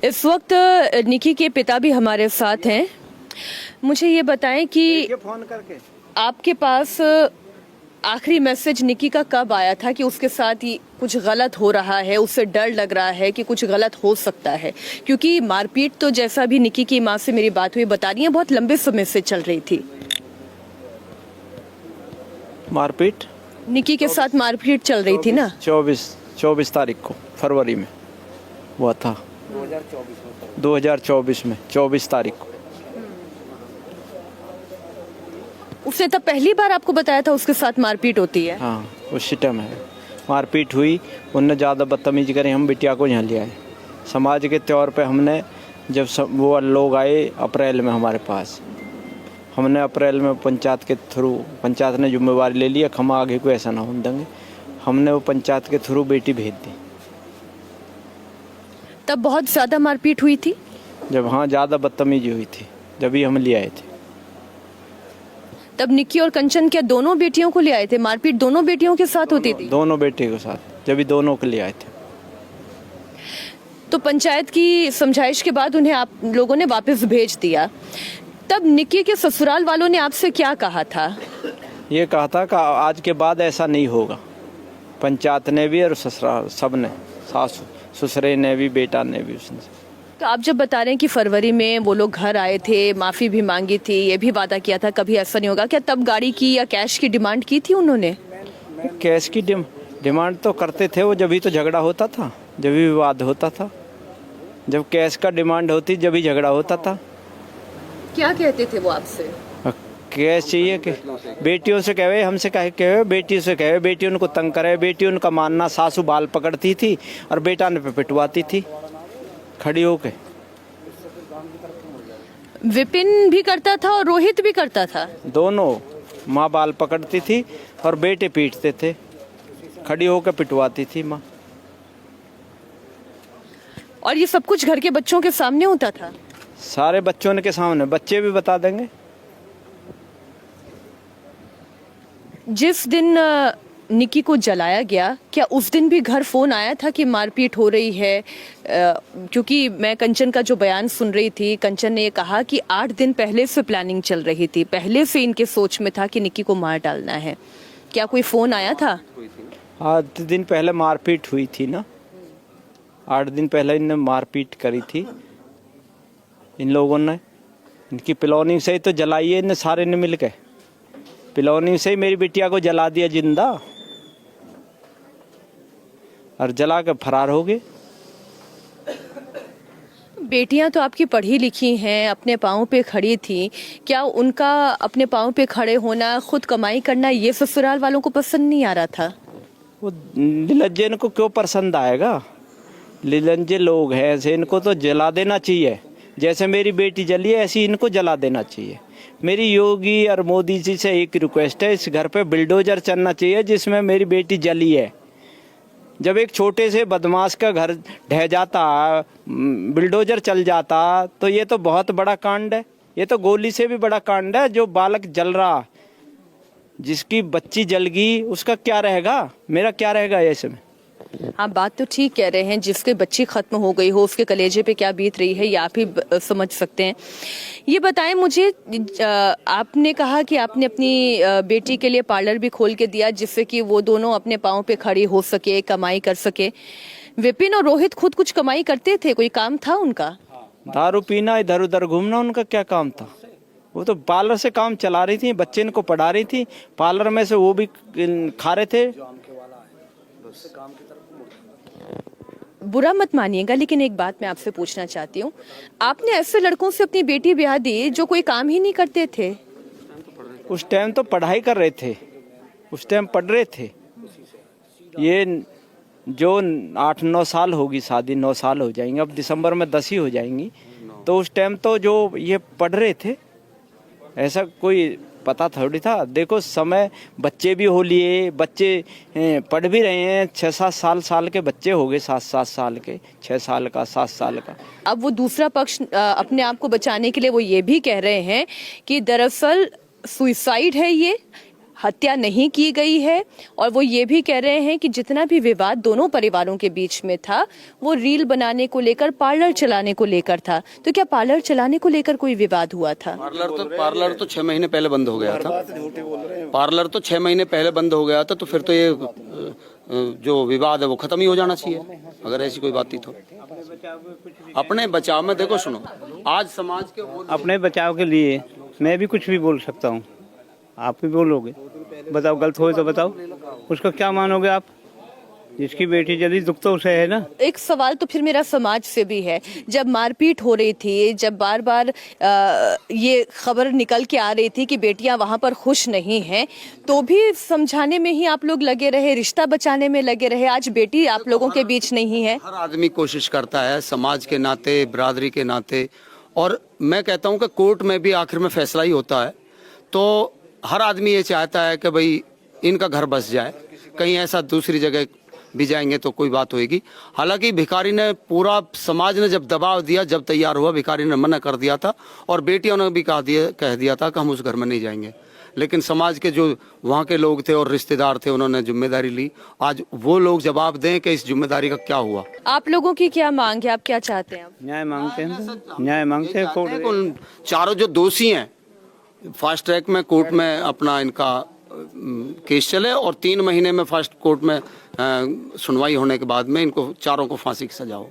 इस वक्त निकी के पिता भी हमारे साथ हैं। मुझे ये बताएं कि फोन करके आपके पास आखिरी मैसेज निकी का कब आया था कि उसके साथ ही कुछ गलत हो रहा है, उससे डर लग रहा है कि कुछ गलत हो सकता है? क्योंकि मारपीट तो जैसा भी निकी की माँ से मेरी बात हुई बता रही है बहुत लंबे समय से चल रही थी। मारपीट निकी के साथ मारपीट चल रही थी ना? 24 तारीख को फरवरी में हुआ था। 2024 में 24 तारीख को। उसने तब पहली बार आपको बताया था उसके साथ मारपीट होती है? हाँ, उसी टाइम है मारपीट हुई। उनने ज़्यादा बदतमीजी करी, हम बिटिया को यहाँ ले आए। समाज के तौर पे हमने जब वो लोग आए अप्रैल में हमारे पास, हमने अप्रैल में पंचायत के थ्रू, पंचायत ने जिम्मेवारी ले लिया, हम आगे को ऐसा ना होने देंगे। हमने वो पंचायत के थ्रू बेटी भेज दी। तब बहुत ज़्यादा मारपीट हुई थी? जब हाँ ज़्यादा बदतमीजी हुई थी जब ही हम ले आए थे। तब निक्की और कंचन क्या दोनों बेटियों को ले आए थे? मारपीट दोनों बेटियों के साथ होती थी? दोनों बेटे के साथ, जब ही दोनों को ले आए थे। तो पंचायत की समझाइश के बाद उन्हें आप लोगों ने वापस भेज दिया। तब निक्की के ससुराल वालों ने आपसे क्या कहा था? ये कहा था कि आज के बाद ऐसा नहीं होगा। पंचायत ने भी और ससुराल सब ने, सासू ससुरे ने भी, बेटा ने भी। उसने तो आप जब बता रहे हैं कि फरवरी में वो लोग घर आए थे, माफ़ी भी मांगी थी, ये भी वादा किया था कभी ऐसा नहीं होगा, क्या तब गाड़ी की या कैश की डिमांड की थी उन्होंने? कैश की डिमांड तो करते थे वो, जब भी तो झगड़ा होता था, जब भी विवाद होता था। जब कैश का डिमांड होती जब भी झगड़ा होता था। क्या कहते थे वो आपसे? कैश चाहिए कि बेटियों से कहे, हमसे कहे बेटियों से कहे, बेटी उनको तंग करे। बेटी उनका मानना, सासू बाल पकड़ती थी और बेटा ने पिटवाती थी खड़ी होके। विपिन भी करता था और रोहित भी करता था? दोनों। माँ बाल पकड़ती थी और बेटे पीटते थे, खड़ी होकर पिटवाती थी माँ। और ये सब कुछ घर के बच्चों के सामने होता था? सारे बच्चों के सामने, बच्चे भी बता देंगे। जिस दिन निकी को जलाया गया, क्या उस दिन भी घर फोन आया था कि मारपीट हो रही है? क्योंकि मैं कंचन का जो बयान सुन रही थी, कंचन ने ये कहा कि 8 दिन पहले से प्लानिंग चल रही थी, पहले से इनके सोच में था कि निकी को मार डालना है। क्या कोई फोन आया था? 8 दिन पहले मारपीट हुई थी ना। 8 दिन पहले इनने मारपीट करी थी इन लोगों ने। इनकी प्लानिंग से ही तो जलाई है इनने, सारे ने मिल के प्लानिंग से ही मेरी बिटिया को जला दिया जिंदा और जला के फरार हो गए। बेटियां तो आपकी पढ़ी लिखी हैं, अपने पाँव पे खड़ी थी, क्या उनका अपने पाँव पे खड़े होना, खुद कमाई करना, ये ससुराल वालों को पसंद नहीं आ रहा था? वो निलज्जे इनको क्यों पसंद आएगा? निलज्जे लोग हैं ऐसे, इनको तो जला देना चाहिए। जैसे मेरी बेटी जली है ऐसी इनको जला देना चाहिए। मेरी योगी और मोदी जी से एक रिक्वेस्ट है, इस घर पे बिल्डोजर चलना चाहिए जिसमें मेरी बेटी जली है। जब एक छोटे से बदमाश का घर ढह जाता, बिल्डोजर चल जाता, तो ये तो बहुत बड़ा कांड है। ये तो गोली से भी बड़ा कांड है। जो बालक जल रहा, जिसकी बच्ची जल गई, उसका क्या रहेगा, मेरा क्या रहेगा ऐसे में? हाँ, बात तो ठीक कह रहे हैं। जिसकी बच्ची खत्म हो गई हो, उसके कलेजे पे क्या बीत रही है, ये आप ही समझ सकते हैं। ये बताएं मुझे, आपने कहा कि आपने अपनी बेटी के लिए पार्लर भी खोल के दिया जिससे कि वो दोनों अपने पाँव पे खड़ी हो सके, कमाई कर सके। विपिन और रोहित खुद कुछ कमाई करते थे? कोई काम था उनका? दारू पीना, इधर उधर घूमना, उनका क्या काम था? वो तो पार्लर से काम चला रही थी, बच्चे इनको पढ़ा रही थी, पार्लर में से वो भी खा रहे थे। बुरा मत मानिएगा, लेकिन एक बात मैं आपसे पूछना चाहती हूँ, आपने ऐसे लड़कों से अपनी बेटी ब्याह दी जो कोई काम ही नहीं करते थे? उस टाइम तो पढ़ाई कर रहे थे, उस टाइम पढ़ रहे थे। ये जो 8-9 साल होगी शादी, 9 साल हो जाएंगे, अब दिसंबर में 10 ही हो जाएंगी। तो उस टाइम तो जो ये पढ़ रहे थे, ऐसा कोई पता थोड़ी था। देखो समय, बच्चे भी हो लिए, बच्चे पढ़ भी रहे हैं। 6-7 साल के बच्चे हो गए, 7-7 साल के, 6 साल का, 7 साल का। अब वो दूसरा पक्ष अपने आप को बचाने के लिए वो ये भी कह रहे हैं कि दरअसल सुसाइड है ये, हत्या नहीं की गई है। और वो ये भी कह रहे हैं कि जितना भी विवाद दोनों परिवारों के बीच में था वो रील बनाने को लेकर, पार्लर चलाने को लेकर था। तो क्या पार्लर चलाने को लेकर कोई विवाद हुआ था? पार्लर तो 6 महीने पहले बंद हो गया था। पार्लर तो 6 महीने पहले बंद हो गया था, तो फिर तो ये जो विवाद है वो खत्म ही हो जाना चाहिए, अगर ऐसी कोई बात थी तो। अपने बचाव में देखो, सुनो, आज समाज के अपने बचाव के लिए मैं भी कुछ भी बोल सकता हूँ, आप भी बोलोगे, बताओ गलत हो तो बताओ, उसका क्या मानोगे आप? जिसकी बेटी जली दुख तो उसे है ना। एक सवाल तो फिर मेरा समाज से भी है, जब मारपीट हो रही थी, जब बार बार ये खबर निकल के आ रही थी कि बेटियां वहां पर खुश नहीं हैं, तो भी समझाने में ही आप लोग लगे रहे, रिश्ता बचाने में लगे रहे। आज बेटी आप लोगों के बीच नहीं है। हर आदमी कोशिश करता है समाज के नाते, बिरादरी के नाते, और मैं कहता हूं कि कोर्ट में भी आखिर में फैसला ही होता है। तो हर आदमी ये चाहता है कि भाई इनका घर बस जाए, कहीं ऐसा दूसरी जगह भी जाएंगे तो कोई बात होगी। हालांकि भिखारी ने, पूरा समाज ने जब दबाव दिया, जब तैयार हुआ, भिखारी ने मना कर दिया था, और बेटियों ने भी कह दिया था कि हम उस घर में नहीं जाएंगे। लेकिन समाज के जो वहाँ के लोग थे और रिश्तेदार थे, उन्होंने जिम्मेदारी ली। आज वो लोग जवाब दें कि इस जिम्मेदारी का क्या हुआ। आप लोगों की क्या मांग है, आप क्या चाहते हैं? न्याय मांगते हैं, न्याय मांगते हैं। उन चारों जो दोषी हैं, फास्ट ट्रैक में कोर्ट में अपना इनका केस चले, और 3 महीने में फास्ट कोर्ट में सुनवाई होने के बाद में इनको चारों को फांसी की सजा हो।